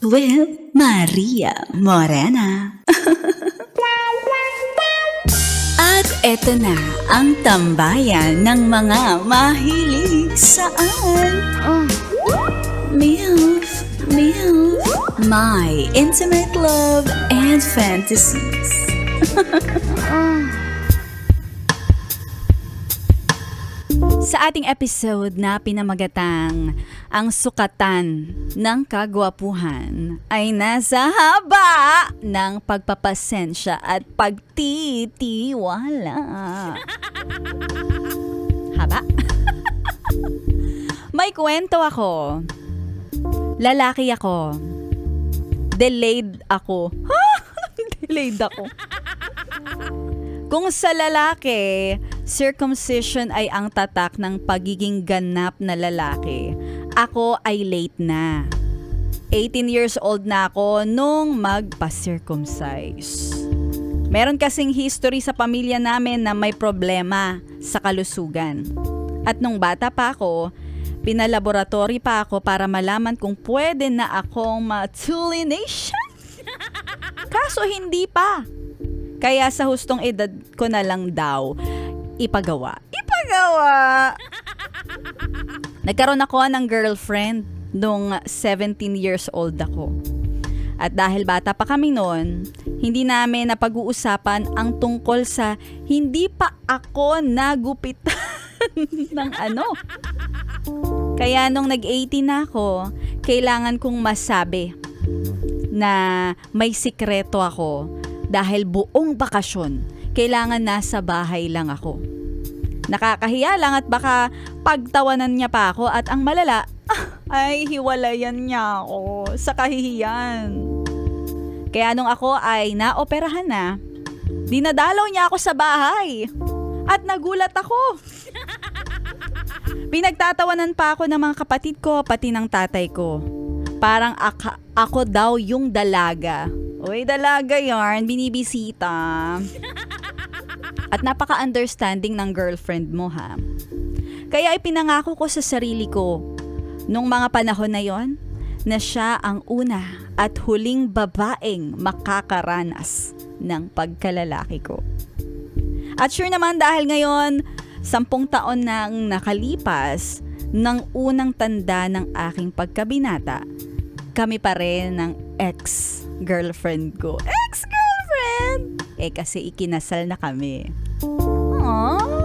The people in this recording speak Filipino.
with Maria Morena. At eto na ang tambayan ng mga mahilig saan. MILF, my intimate love and fantasies. Sa ating episode na pinamagatang ang sukatan ng kagwapuhan ay nasa haba ng pagpapasensya at pagtitiwala. Haba? May kwento ako. Lalaki ako. Delayed ako. Delayed ako. Kung sa lalaki, circumcision ay ang tatak ng pagiging ganap na lalaki. Ako ay late na. 18 years old na ako nung magpa-circumcise. Meron kasing history sa pamilya namin na may problema sa kalusugan. At nung bata pa ako, pinalaboratory pa ako para malaman kung pwede na akong ma-tulination. Kaso hindi pa. Kaya sa hustong edad ko na lang daw, ipagawa. Nagkaroon ako ng girlfriend nung 17 years old ako. At dahil bata pa kami noon, hindi namin napag-uusapan ang tungkol sa hindi pa ako nagupitan ng ano. Kaya nung nag-18 na ako, kailangan kong masabi na may sikreto ako. Dahil buong bakasyon, kailangan nasa bahay lang ako. Nakakahiya lang at baka pagtawanan niya pa ako at ang malala, ay hiwalayan niya ako sa kahihiyan. Kaya nung ako ay naoperahan na, dinadalaw niya ako sa bahay at nagulat ako. Pinagtatawanan pa ako ng mga kapatid ko pati ng tatay ko. Parang ako daw yung dalaga. Uy, dalaga yarn, binibisita. At napaka-understanding ng girlfriend mo, ha? Kaya ipinangako ko sa sarili ko, nung mga panahon na yon, na siya ang una at huling babaeng makakaranas ng pagkalalaki ko. At sure naman dahil ngayon, 10 taon nang nakalipas ng unang tanda ng aking pagkabinata, kami pa rin ng ex-girlfriend ko. Ex-girlfriend! Kasi ikinasal na kami. Aww.